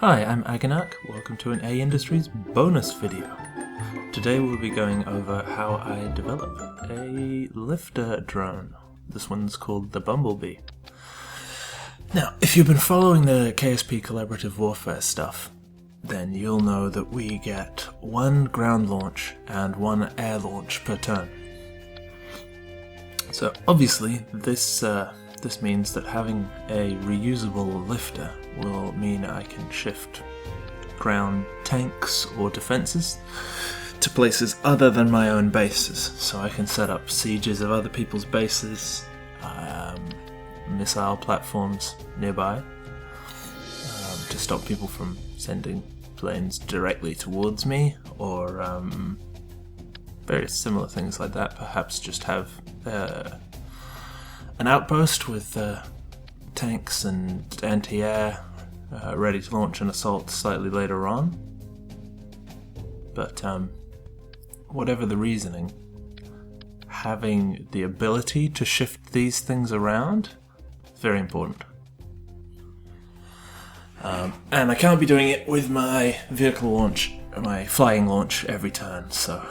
Hi, I'm Aganak. Welcome to an A Industries bonus video. Today we'll be going over how I develop a lifter drone. This one's called the Bumblebee. Now, if you've been following the KSP Collaborative Warfare stuff, then you'll know that we get one ground launch and one air launch per turn. So obviously this means that having a reusable lifter will mean I can shift ground tanks or defences to places other than my own bases. So I can set up sieges of other people's bases, missile platforms nearby, to stop people from sending planes directly towards me, or various similar things like that. Perhaps just have an outpost with tanks and anti-air ready to launch an assault slightly later on. But whatever the reasoning, having the ability to shift these things around is very important. And I can't be doing it with my vehicle launch, my flying launch every turn, so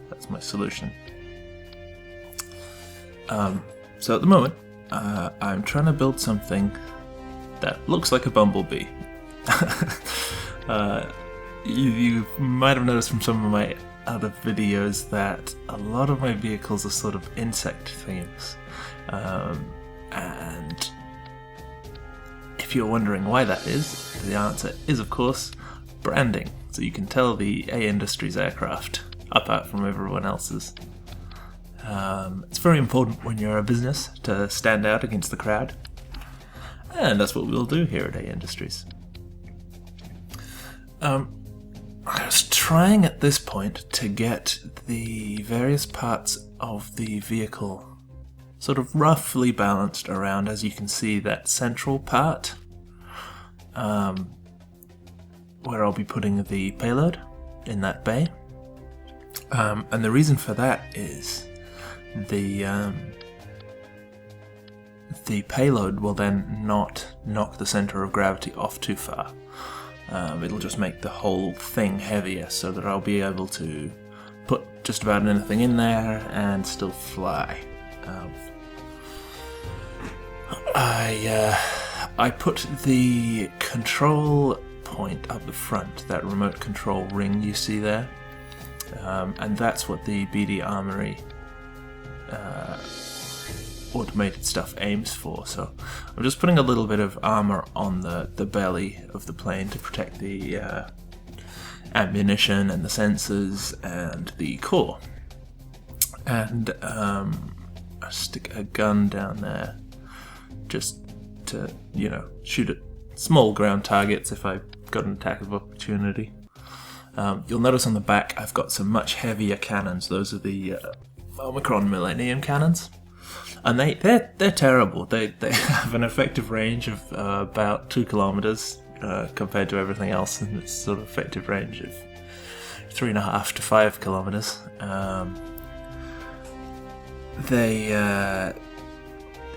that's my solution. So at the moment, I'm trying to build something that looks like a bumblebee. You might have noticed from some of my other videos that a lot of my vehicles are sort of insect themes. And if you're wondering why that is, the answer is, of course, branding. So you can tell the A Industries aircraft apart from everyone else's. It's very important when you're a business to stand out against the crowd, and that's what we'll do here at A Industries. I was trying at this point to get the various parts of the vehicle sort of roughly balanced around, as you can see, that central part where I'll be putting the payload in that bay. And the reason for that is the payload will then not knock the center of gravity off too far. It'll just make the whole thing heavier so that I'll be able to put just about anything in there and still fly. I put the control point up the front, that remote control ring you see there, and that's what the BD Armory automated stuff aims for. So I'm just putting a little bit of armor on the belly of the plane to protect the ammunition and the sensors and the core. And I stick a gun down there just to, shoot at small ground targets if I got an attack of opportunity. You'll notice on the back I've got some much heavier cannons. Those are the Omicron Millennium cannons, and they're terrible. They have an effective range of about 2 kilometers compared to everything else, and it's sort of effective range of 3.5 to 5 kilometers.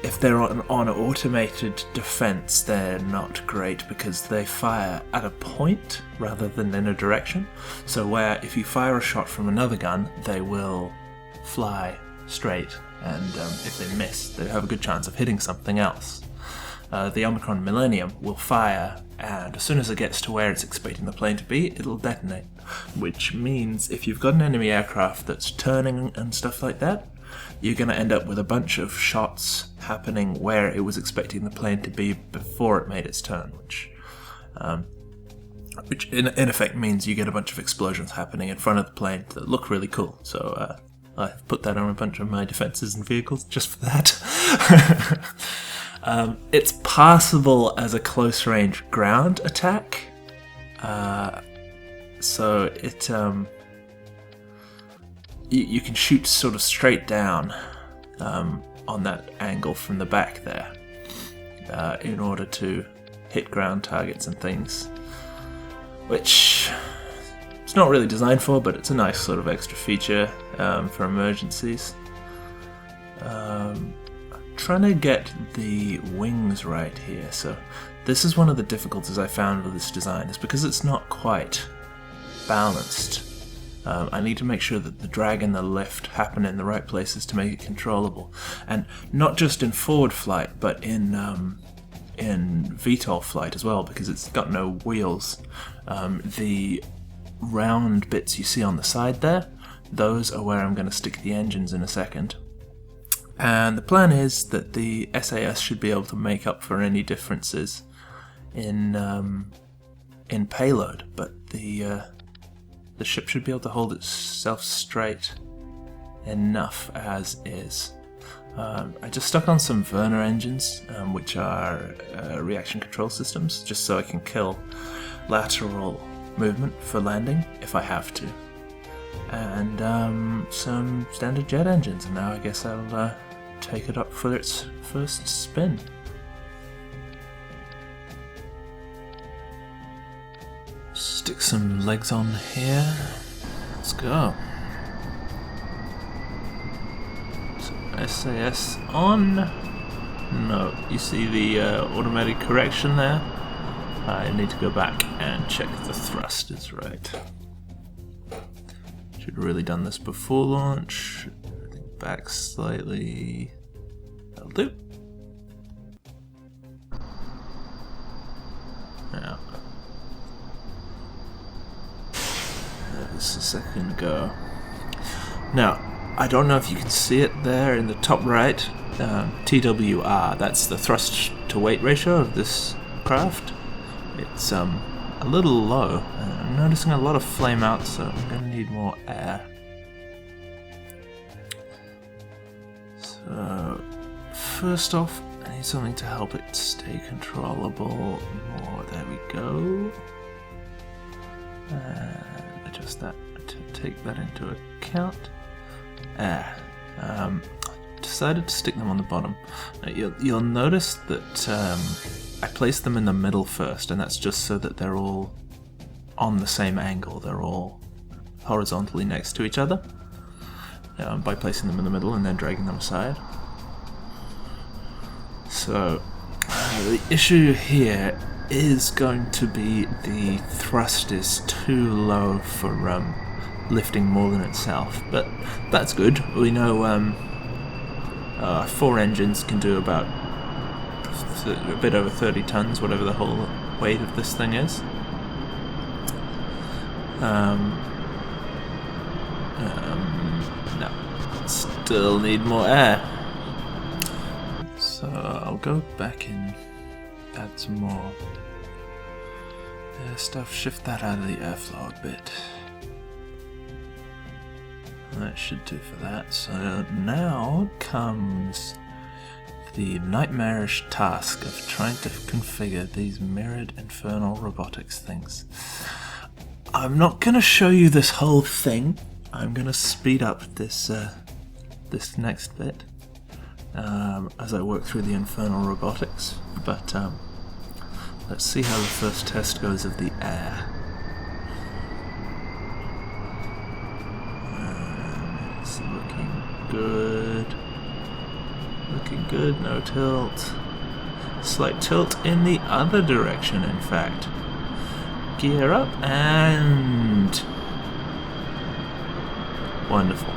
If they're on automated defense, they're not great because they fire at a point rather than in a direction. So where if you fire a shot from another gun, they will fly straight, and if they miss, they have a good chance of hitting something else. The Omicron Millennium will fire, and as soon as it gets to where it's expecting the plane to be, it'll detonate, which means if you've got an enemy aircraft that's turning and stuff like that, you're going to end up with a bunch of shots happening where it was expecting the plane to be before it made its turn, which in effect means you get a bunch of explosions happening in front of the plane that look really cool. So I've put that on a bunch of my defenses and vehicles just for that. It's passable as a close-range ground attack, so it you can shoot sort of straight down on that angle from the back there in order to hit ground targets and things, which it's not really designed for, but it's a nice sort of extra feature for emergencies. I'm trying to get the wings right here. So this is one of the difficulties I found with this design, is because it's not quite balanced. I need to make sure that the drag and the lift happen in the right places to make it controllable, and not just in forward flight, but in VTOL flight as well, because it's got no wheels. The round bits you see on the side there, those are where I'm going to stick the engines in a second. And the plan is that the SAS should be able to make up for any differences in payload, but the ship should be able to hold itself straight enough as is. I just stuck on some Werner engines, which are reaction control systems, just so I can kill lateral movement for landing if I have to. And some standard jet engines, and now I guess I'll take it up for its first spin. Stick some legs on here. Let's go. So SAS on. No, you see the automatic correction there? I need to go back and check the thrust is right. Should have really done this before launch. Back slightly. That'll do. Now. This is a second ago. Now, I don't know if you can see it there in the top right. TWR, that's the thrust to weight ratio of this craft. It's a little low. I'm noticing a lot of flame out, so I'm going to need more air. So, first off, I need something to help it stay controllable more. There we go. Adjust that to take that into account. Air. Decided to stick them on the bottom. Now, you'll notice that I placed them in the middle first, and that's just so that they're all on the same angle. They're all horizontally next to each other, by placing them in the middle and then dragging them aside. So the issue here is going to be the thrust is too low for lifting more than itself, but that's good. We know 4 engines can do about a bit over 30 tons, whatever the whole weight of this thing is. No, still need more air. So I'll go back and add some more stuff, shift that out of the airflow a bit. That should do for that. So now comes the nightmarish task of trying to configure these mirrored infernal robotics things. I'm not going to show you this whole thing. I'm going to speed up this this next bit as I work through the infernal robotics. But let's see how the first test goes of the air. It's looking good. Looking good, no tilt. Slight tilt in the other direction, in fact. Gear up and... wonderful.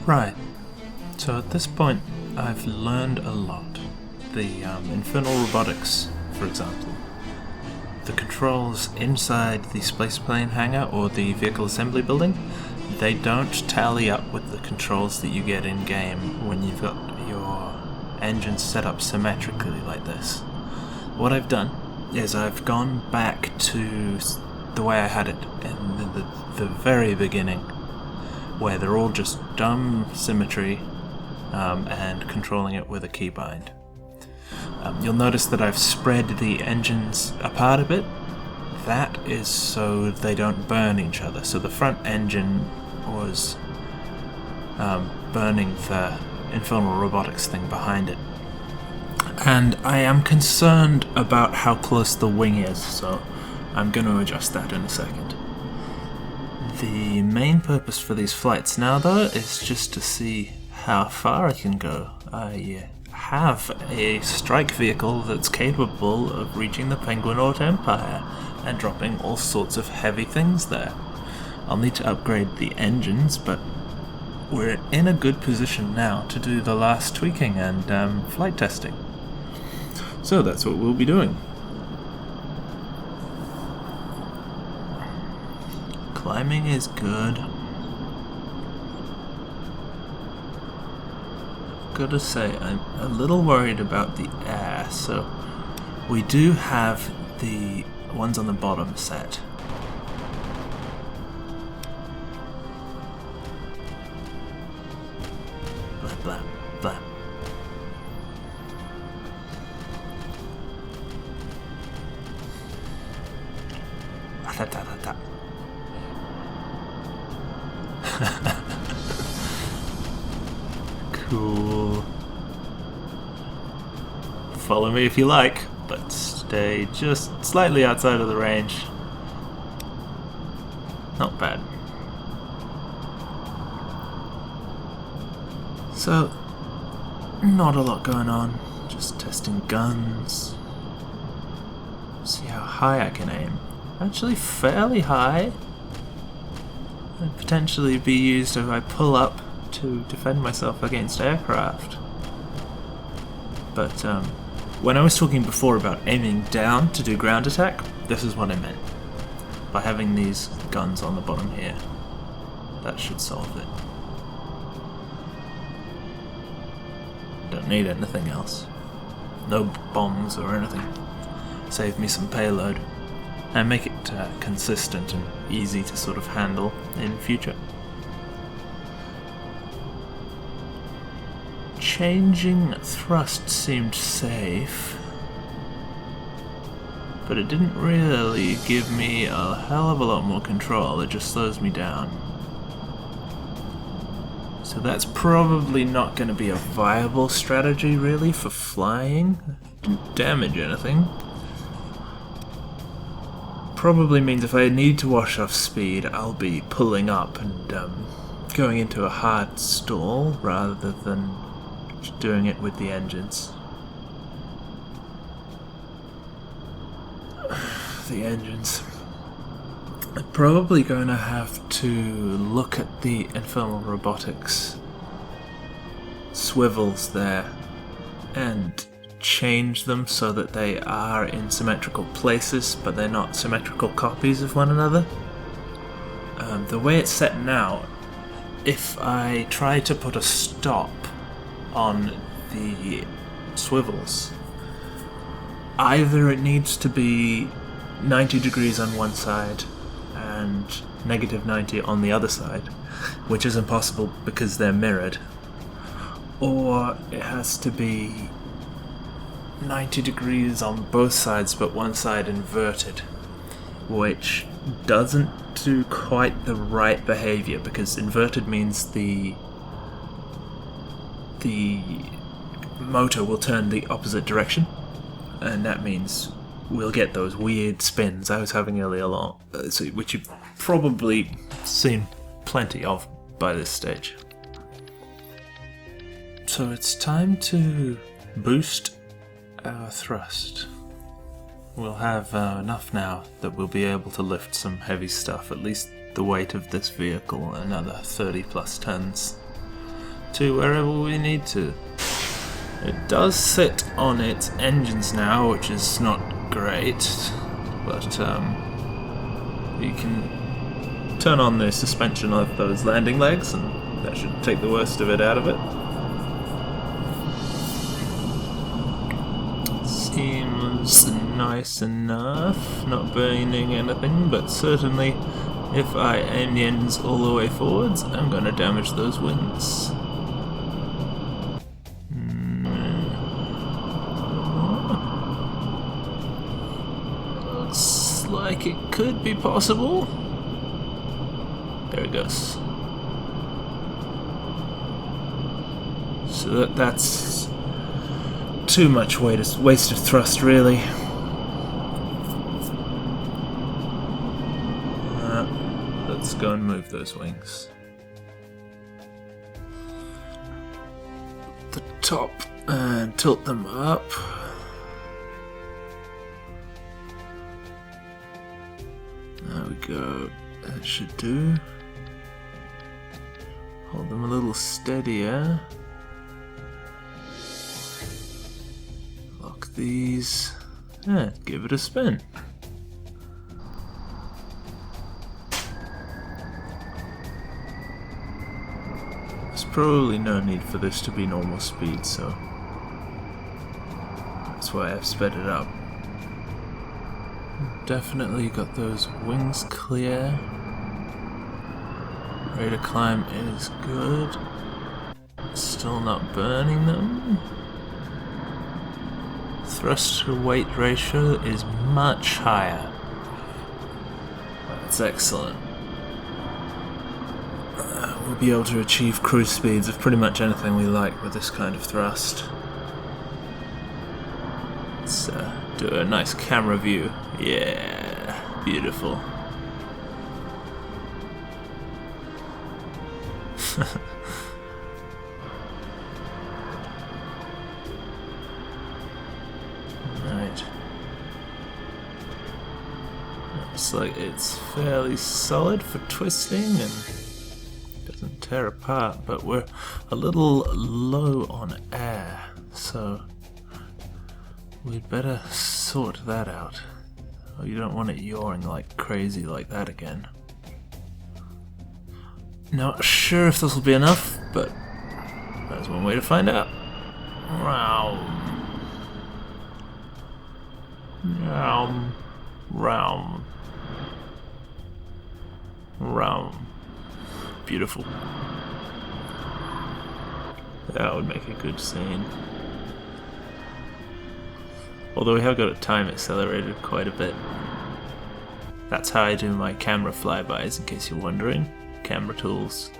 Right. So at this point, I've learned a lot. The infernal robotics, for example. The controls inside the space plane hangar or the vehicle assembly building, they don't tally up with the controls that you get in-game when you've got your engines set up symmetrically like this. What I've done is I've gone back to the way I had it in the very beginning, where they're all just dumb symmetry and controlling it with a keybind. You'll notice that I've spread the engines apart a bit. That is so they don't burn each other. So the front engine was burning the infernal robotics thing behind it. And I am concerned about how close the wing is, so I'm going to adjust that in a second. The main purpose for these flights now, though, is just to see how far I can go. I have a strike vehicle that's capable of reaching the Penguinoid Empire and dropping all sorts of heavy things there. I'll need to upgrade the engines, but we're in a good position now to do the last tweaking and flight testing. So that's what we'll be doing. Climbing is good. I've got to say, I'm a little worried about the air, so we do have the ones on the bottom set. Blah, blah, blah. Cool. Follow me if you like, but stay just slightly outside of the range. Not bad. So, not a lot going on. Just testing guns. See how high I can aim. Actually fairly high. Could potentially be used if I pull up to defend myself against aircraft. But when I was talking before about aiming down to do ground attack, this is what I meant. By having these guns on the bottom here. That should solve it. Don't need anything else. No bombs or anything. Save me some payload. And make it consistent and easy to sort of handle in future. Changing thrust seemed safe, but it didn't really give me a hell of a lot more control. It just slows me down. So that's probably not going to be a viable strategy really for flying. Didn't damage anything. Probably means if I need to wash off speed, I'll be pulling up and going into a hard stall rather than just doing it with the engines. The engines. I'm probably going to have to look at the infernal robotics swivels there and change them so that they are in symmetrical places, but they're not symmetrical copies of one another. The way it's set now, if I try to put a stop on the swivels, either it needs to be 90 degrees on one side and negative 90 on the other side, which is impossible because they're mirrored, or it has to be 90 degrees on both sides but one side inverted, which doesn't do quite the right behavior because inverted means the motor will turn the opposite direction, and that means we'll get those weird spins I was having earlier on, which you've probably seen plenty of by this stage. So it's time to boost our thrust. We'll have enough now that we'll be able to lift some heavy stuff, at least the weight of this vehicle, another 30 plus tons. to wherever we need to. It does sit on its engines now, which is not great, but you can turn on the suspension of those landing legs and that should take the worst of it out of it. Seems nice enough, not burning anything, but certainly if I aim the engines all the way forwards, I'm going to damage those wings. Looks like it could be possible. There it goes. So that's too much waste of thrust, really. Let's go and move those wings. The top and tilt them up. There we go. That should do. Hold them a little steadier. Lock these. And give it a spin. There's probably no need for this to be normal speed, so that's why I've sped it up. Definitely got those wings clear. Rate of climb is good. Still not burning them. Thrust to weight ratio is much higher. That's excellent. We'll be able to achieve cruise speeds of pretty much anything we like with this kind of thrust. Let's do a nice camera view. Yeah, beautiful. Right. Looks like it's fairly solid for twisting and doesn't tear apart, but we're a little low on air, so we'd better sort that out. Oh, you don't want it yawing like crazy like that again. Not sure if this will be enough, but there's one way to find out. Round. Beautiful. That would make a good scene. Although we have got it time accelerated quite a bit. That's how I do my camera flybys, in case you're wondering. Camera tools.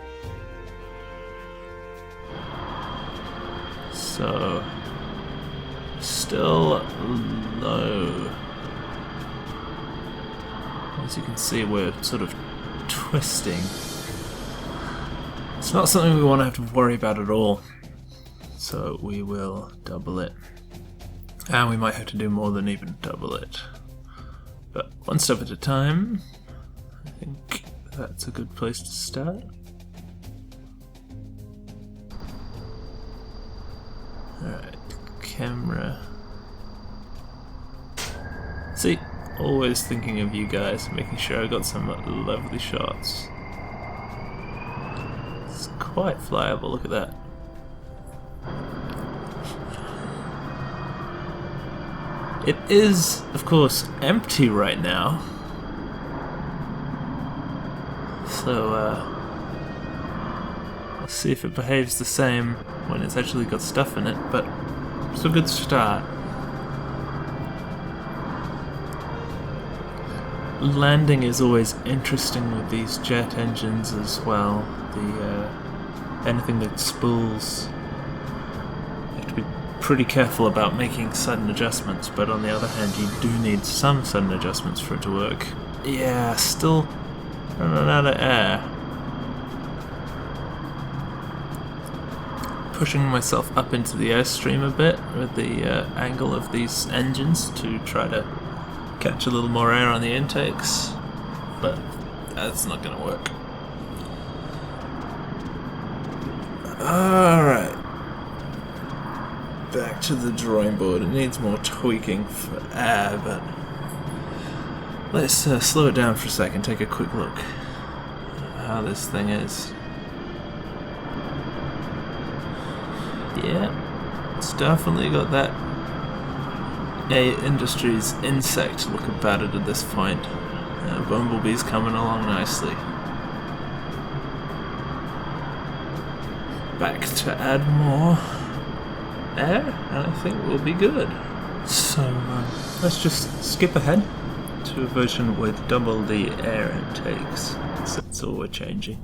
So, still low. As you can see, we're sort of twisting. It's not something we want to have to worry about at all. So we will double it. And we might have to do more than even double it. But one step at a time. I think that's a good place to start. Alright, camera. See, always thinking of you guys, making sure I got some lovely shots. It's quite flyable, look at that. It is, of course, empty right now. So, let's see if it behaves the same when it's actually got stuff in it, but it's a good start. Landing is always interesting with these jet engines as well. Anything that spools, you have to be pretty careful about making sudden adjustments, but on the other hand you do need some sudden adjustments for it to work. Yeah, still running out of air. Pushing myself up into the airstream a bit with the angle of these engines to try to catch a little more air on the intakes, but that's not going to work. Alright. Back to the drawing board. It needs more tweaking for air, but let's slow it down for a second, take a quick look at how this thing is. Yeah, it's definitely got that Industries insect look about it at this point. Bumblebee's coming along nicely. Back to add more air, and I think we'll be good. So let's just skip ahead to a version with double the air intakes. So that's all we're changing.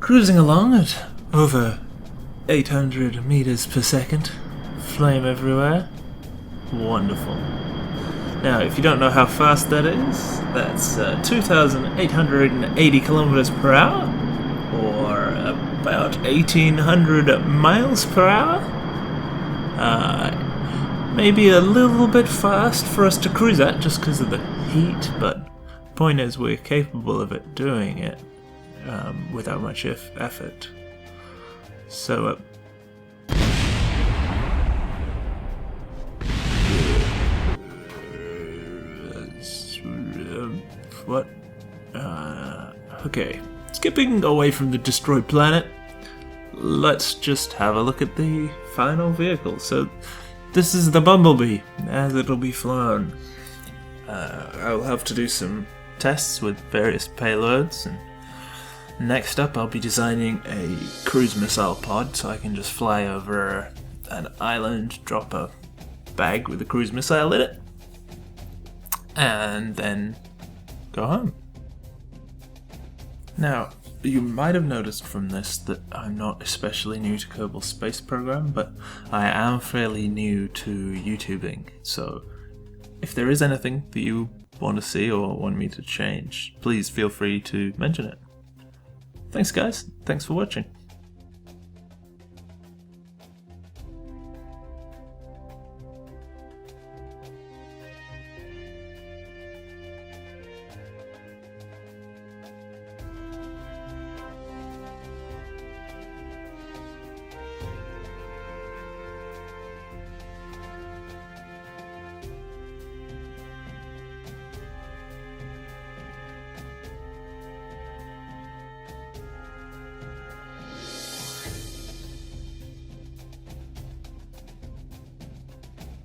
Cruising along at over 800 meters per second. Flame everywhere. Wonderful. Now, if you don't know how fast that is, that's 2,880 kilometers per hour, or about 1,800 miles per hour. Maybe a little bit fast for us to cruise at just because of the heat, but point is we're capable of doing it without much effort. So what? Okay, skipping away from the destroyed planet, let's just have a look at the final vehicle. So this is the Bumblebee, as it'll be flown. I'll have to do some tests with various payloads, and next up I'll be designing a cruise missile pod so I can just fly over an island, drop a bag with a cruise missile in it, and then go home. Now, you might have noticed from this that I'm not especially new to Kerbal Space Program, but I am fairly new to YouTubing, so if there is anything that you want to see or want me to change, please feel free to mention it. Thanks guys, thanks for watching.